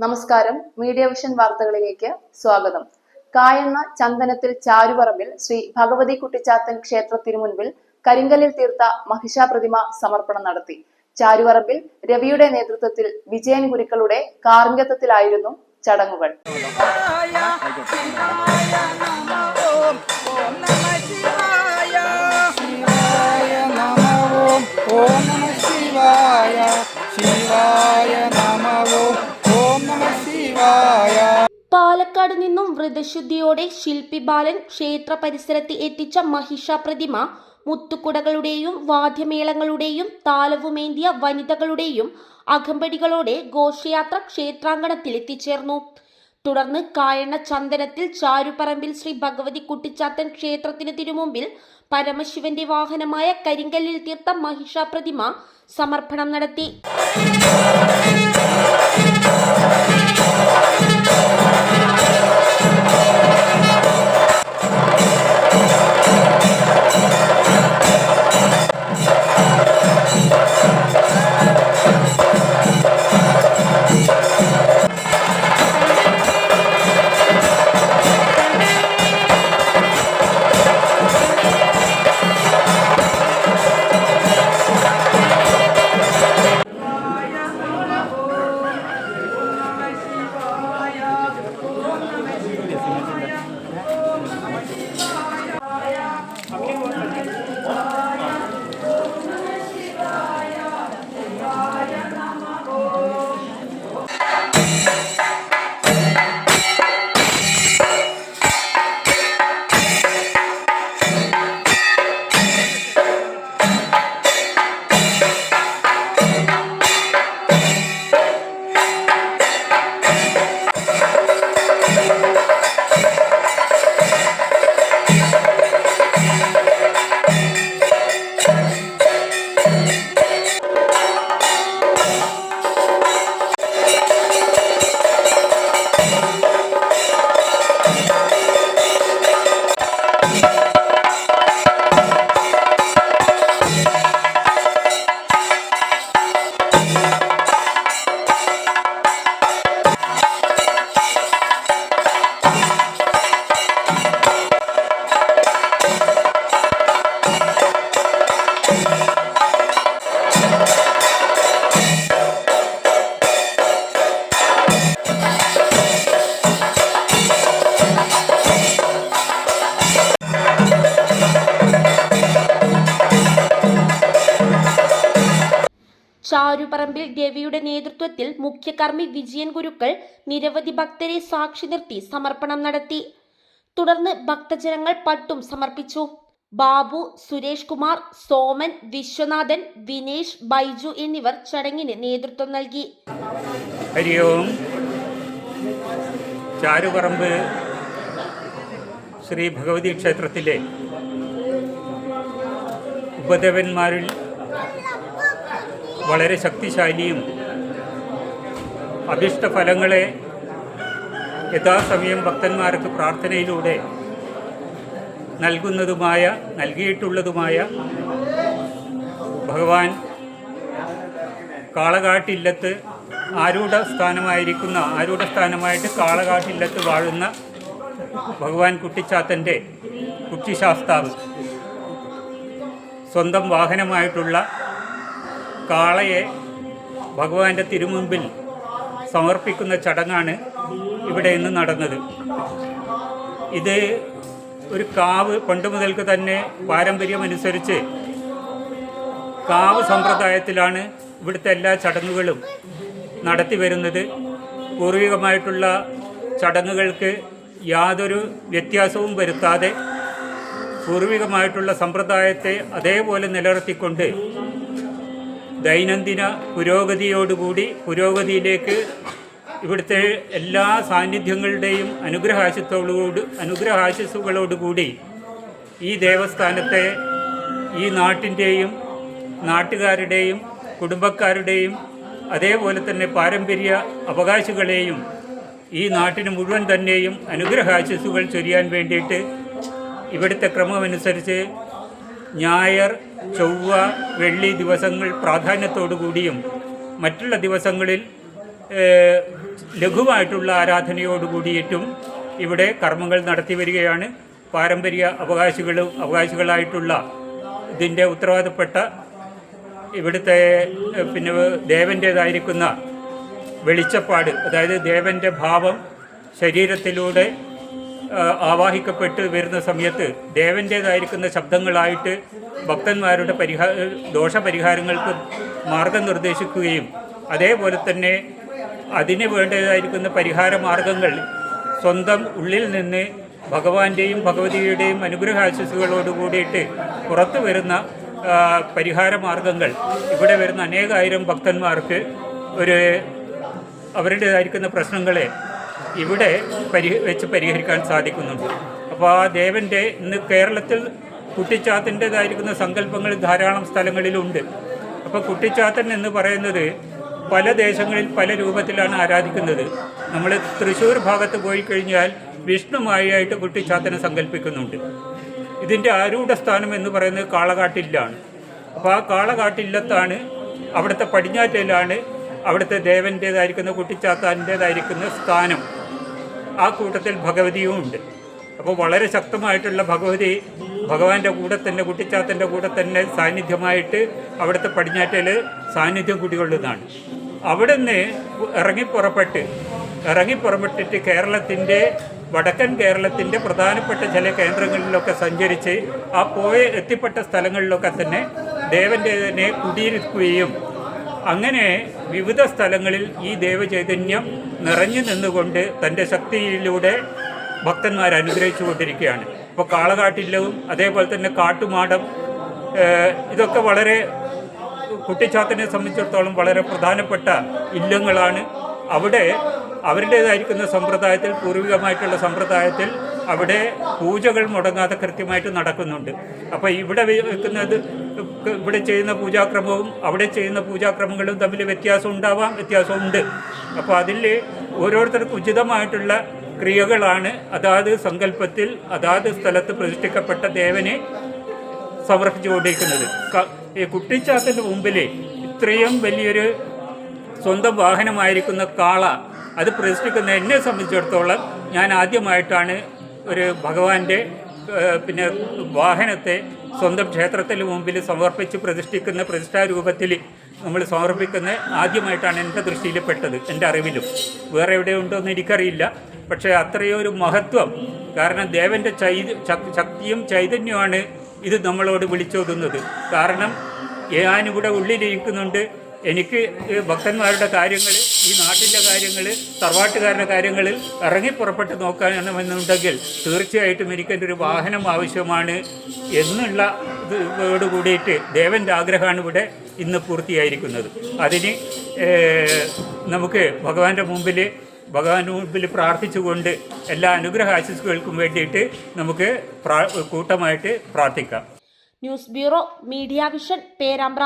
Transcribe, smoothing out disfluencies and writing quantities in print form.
നമസ്കാരം. Media vision വാർത്തകളിലേക്ക് സ്വാഗതം. കായണ്ണ ചന്ദനത്തിൽ ചാരുപറമ്പിൽ ശ്രീ ഭഗവതി കുട്ടിച്ചാത്തൻ ക്ഷേത്രത്തിനു മുൻപിൽ കരിങ്കല്ലിൽ തീർത്ത മഹിഷാപ്രതിമ സമർപ്പണം നടത്തി. ചാരുപറമ്പിൽ രവിയുടെ നേതൃത്വത്തിൽ വിജയൻ ഗുരുക്കളുടെ കാർമ്മികത്വത്തിലായിരുന്നു ചടങ്ങുകൾ. പാലക്കാട് നിന്നും വ്രതശുദ്ധിയോടെ ശില്പി ബാലൻ ക്ഷേത്ര പരിസരത്ത് എത്തിച്ച മഹിഷാപ്രതിമ മുത്തുകുടകളുടെയും വാദ്യമേളങ്ങളുടെയും താലവുമേന്തിയ വനിതകളുടെയും അകമ്പടികളോടെ ഘോഷയാത്ര ക്ഷേത്രാങ്കണത്തിൽ എത്തിച്ചേർന്നു. തുടർന്ന് കായണ്ണ ചന്ദനത്തിൽ ചാരുപറമ്പിൽ ശ്രീ ഭഗവതി കുട്ടിച്ചാത്തൻ ക്ഷേത്രത്തിന് തിരുമുമ്പിൽ പരമശിവന്റെ വാഹനമായ കരിങ്കല്ലിൽ തീർത്ത മഹിഷാപ്രതിമ സമർപ്പണം നടത്തി. ചാരുപറമ്പിൽ രവിയുടെ നേതൃത്വത്തിൽ മുഖ്യകർമ്മി വിജയൻ ഗുരുക്കൾ നിരവധി ഭക്തരെ സാക്ഷി നിർത്തി സമർപ്പണം നടത്തി. തുടർന്ന് ഭക്തജനങ്ങൾ പട്ടും സമർപ്പിച്ചു. ബാബു, സുരേഷ് കുമാർ, സോമൻ, വിശ്വനാഥൻ, വിനേഷ്, ബൈജു എന്നിവർ ചടങ്ങിന് നേതൃത്വം നൽകി. ഹരി ഓം. ചാരുപറമ്പ് ശ്രീ ഭഗവതി ക്ഷേത്രത്തിലെ ഉപദേവന്മാരിൽ വളരെ ശക്തിശാലിയും അഭിഷ്ടഫലങ്ങളെ യഥാസമയം ഭക്തന്മാർക്ക് പ്രാർത്ഥനയിലൂടെ നൽകിയിട്ടുള്ളതുമായ ഭഗവാൻ കാളകാട്ടില്ലത്ത് ആരൂഢസ്ഥാനമായിട്ട് കാളകാട്ടില്ലത്ത് വാഴുന്ന ഭഗവാൻ കുട്ടിച്ചാത്തൻ്റെ കുട്ടിശാസ്താവ് സ്വന്തം വാഹനമായിട്ടുള്ള കാളയെ ഭഗവാന്റെ തിരുമുമ്പിൽ സമർപ്പിക്കുന്ന ചടങ്ങാണ് ഇവിടെ ഇന്ന് നടന്നത്. ഇത് ഒരു കാവ് പണ്ട് മുതൽക്ക് തന്നെ പാരമ്പര്യമനുസരിച്ച് കാവ് സമ്പ്രദായത്തിലാണ് ഇവിടുത്തെ എല്ലാ ചടങ്ങുകളും നടത്തി വരുന്നത്. പൂർവികമായിട്ടുള്ള ചടങ്ങുകൾക്ക് യാതൊരു വ്യത്യാസവും വരുത്താതെ പൂർവികമായിട്ടുള്ള സമ്പ്രദായത്തെ അതേപോലെ നിലനിർത്തിക്കൊണ്ട് ദൈനംദിന പുരോഗതിയിലേക്ക് ഇവിടുത്തെ എല്ലാ സാന്നിധ്യങ്ങളുടെയും അനുഗ്രഹാശിസ്സുകളോടുകൂടി ഈ ദേവസ്ഥാനത്തെ ഈ നാട്ടിൻ്റെയും നാട്ടുകാരുടെയും കുടുംബക്കാരുടെയും അതേപോലെ തന്നെ പാരമ്പര്യ അവകാശികളെയും ഈ നാട്ടിന് മുഴുവൻ തന്നെയും അനുഗ്രഹാശിസ്സുകൾ ചൊരിയാൻ വേണ്ടിയിട്ട് ഇവിടുത്തെ ക്രമമനുസരിച്ച് ഞായർ, ചൊവ്വ, വെള്ളി ദിവസങ്ങൾ പ്രാധാന്യത്തോടു കൂടിയും മറ്റുള്ള ദിവസങ്ങളിൽ ലഘുവായിട്ടുള്ള ആരാധനയോടുകൂടിയിട്ടും ഇവിടെ കർമ്മങ്ങൾ നടത്തി വരികയാണ്. പാരമ്പര്യ അവകാശികളായിട്ടുള്ള ഇതിൻ്റെ ഉത്തരവാദപ്പെട്ട ഇവിടുത്തെ പിന്നെ ദേവൻ്റേതായിരിക്കുന്ന വെളിച്ചപ്പാട്, അതായത് ദേവൻ്റെ ഭാവം ശരീരത്തിലൂടെ ആവാഹിക്കപ്പെട്ട് വരുന്ന സമയത്ത് ദേവൻ്റേതായിരിക്കുന്ന ശബ്ദങ്ങളായിട്ട് ഭക്തന്മാരുടെ ദോഷപരിഹാരങ്ങൾക്ക് മാർഗം നിർദ്ദേശിക്കുകയും അതേപോലെ തന്നെ അതിന് വേണ്ടതായിരിക്കുന്ന പരിഹാര മാർഗങ്ങൾ സ്വന്തം ഉള്ളിൽ നിന്ന് ഭഗവാന്റെയും ഭഗവതിയുടെയും അനുഗ്രഹാശിസുകളോട് കൂടിയിട്ട് പുറത്തു വരുന്ന പരിഹാര മാർഗങ്ങൾ ഇവിടെ വരുന്ന അനേകായിരം ഭക്തന്മാർക്ക് അവരുടേതായിരിക്കുന്ന പ്രശ്നങ്ങളെ ഇവിടെ വെച്ച് പരിഹരിക്കാൻ സാധിക്കുന്നുണ്ട്. അപ്പോൾ ആ ദേവൻ്റെ ഇന്ന് കേരളത്തിൽ കുട്ടിച്ചാത്തൻ്റേതായിരിക്കുന്ന സങ്കല്പങ്ങൾ ധാരാളം സ്ഥലങ്ങളിലുണ്ട്. അപ്പോൾ കുട്ടിച്ചാത്തൻ എന്ന് പറയുന്നത് പല ദേശങ്ങളിൽ പല രൂപത്തിലാണ് ആരാധിക്കുന്നത്. നമ്മൾ തൃശ്ശൂർ ഭാഗത്ത് പോയി കഴിഞ്ഞാൽ വിഷ്ണുമായിട്ട് കുട്ടിച്ചാത്തനെ സങ്കല്പിക്കുന്നുണ്ട്. ഇതിൻ്റെ ആരൂഢ സ്ഥാനം എന്ന് പറയുന്നത് കാളകാട്ടിലാണ്. അപ്പോൾ ആ കാളകാട്ടില്ലത്താണ്, അവിടുത്തെ പടിഞ്ഞാറ്റയിലാണ് അവിടുത്തെ ദേവൻ്റേതായിരിക്കുന്ന കുട്ടിച്ചാത്താൻ്റേതായിരിക്കുന്ന സ്ഥാനം. ആ കൂട്ടത്തിൽ ഭഗവതിയും ഉണ്ട്. അപ്പോൾ വളരെ ശക്തമായിട്ടുള്ള ഭഗവാന്റെ കൂടെ തന്നെ, കുട്ടിച്ചാത്തൻ്റെ കൂടെ തന്നെ സാന്നിധ്യമായിട്ട് അവിടുത്തെ പടിഞ്ഞാറ്റയിൽ സാന്നിധ്യം കുടികൊള്ളുന്നതാണ്. അവിടെ നിന്ന് ഇറങ്ങിപ്പുറപ്പെട്ടിട്ട് കേരളത്തിൻ്റെ വടക്കൻ കേരളത്തിൻ്റെ പ്രധാനപ്പെട്ട ചില കേന്ദ്രങ്ങളിലൊക്കെ സഞ്ചരിച്ച് ആ എത്തിപ്പെട്ട സ്ഥലങ്ങളിലൊക്കെ തന്നെ ദേവൻ്റെ കുടിയിരിക്കുകയും അങ്ങനെ വിവിധ സ്ഥലങ്ങളിൽ ഈ ദേവചൈതന്യം നിറഞ്ഞു നിന്നുകൊണ്ട് തൻ്റെ ശക്തിയിലൂടെ ഭക്തന്മാരെ അനുഗ്രഹിച്ചു കൊണ്ടിരിക്കുകയാണ്. ഇപ്പോൾ കാളകാട്ടില്ലവും അതേപോലെ തന്നെ കാട്ടുമാടം, ഇതൊക്കെ വളരെ കുട്ടിച്ചാത്തനെ സംബന്ധിച്ചിടത്തോളം വളരെ പ്രധാനപ്പെട്ട ഇല്ലങ്ങളാണ്. അവിടെ അവരുടേതായിരിക്കുന്ന സമ്പ്രദായത്തിൽ, പൂർവികമായിട്ടുള്ള സമ്പ്രദായത്തിൽ അവിടെ പൂജകൾ മുടങ്ങാതെ കൃത്യമായിട്ട് നടക്കുന്നുണ്ട്. അപ്പോൾ ഇവിടെ ചെയ്യുന്ന പൂജാക്രമവും അവിടെ ചെയ്യുന്ന പൂജാക്രമങ്ങളും തമ്മിൽ വ്യത്യാസമുണ്ട്. അപ്പോൾ അതിൽ ഓരോരുത്തർക്കും ഉചിതമായിട്ടുള്ള ക്രിയകളാണ് അതാത് സങ്കല്പത്തിൽ അതാത് സ്ഥലത്ത് പ്രതിഷ്ഠിക്കപ്പെട്ട ദേവനെ സമർപ്പിച്ചുകൊണ്ടിരിക്കുന്നത്. ഈ കുട്ടിച്ചാത്തൻ്റെ മുമ്പിൽ ഇത്രയും വലിയൊരു സ്വന്തം വാഹനമായിരിക്കുന്ന കാള അത് പ്രതിഷ്ഠിക്കുന്ന എന്നെ സംബന്ധിച്ചിടത്തോളം ഞാൻ ആദ്യമായിട്ടാണ് ഒരു ഭഗവാന്റെ പിന്നെ വാഹനത്തെ സ്വന്തം ക്ഷേത്രത്തിന് മുമ്പിൽ സമർപ്പിച്ച് പ്രതിഷ്ഠിക്കുന്ന പ്രതിഷ്ഠാരൂപത്തിൽ നമ്മൾ സമർപ്പിക്കുന്ന ആദ്യമായിട്ടാണ് എൻ്റെ ദൃഷ്ടിയിൽ പെട്ടത്, എൻ്റെ അറിവിലും. വേറെ എവിടെയുണ്ടോ എന്ന് എനിക്കറിയില്ല. പക്ഷേ അത്രയൊരു മഹത്വം, കാരണം ദേവൻ്റെ ശക്തിയും ചൈതന്യമാണ് ഇത് നമ്മളോട് വിളിച്ചോതുന്നത്. കാരണം ഞാനിവിടെ ഉള്ളിലിരിക്കുന്നുണ്ട്, എനിക്ക് ഭക്തന്മാരുടെ കാര്യങ്ങൾ, ഈ നാട്ടിൻ്റെ കാര്യങ്ങൾ, തറവാട്ടുകാരുടെ കാര്യങ്ങളിൽ ഇറങ്ങിപ്പുറപ്പെട്ട് നോക്കാനെന്നുണ്ടെങ്കിൽ തീർച്ചയായിട്ടും എനിക്കെൻ്റെ ഒരു വാഹനം ആവശ്യമാണ് എന്നുള്ള ഇതോട് കൂടിയിട്ട് ദേവൻ്റെ ആഗ്രഹമാണ് ഇവിടെ ഇന്ന് പൂർത്തിയായിരിക്കുന്നത്. അതിന് നമുക്ക് ഭഗവാന്റെ മുമ്പിൽ പ്രാർത്ഥിച്ചുകൊണ്ട് എല്ലാ അനുഗ്രഹ ആശീസ്സുകൾക്കും വേണ്ടിയിട്ട് നമുക്ക് കൂട്ടമായിട്ട് പ്രാർത്ഥിക്കാം. News bureau, media vision, Perambra.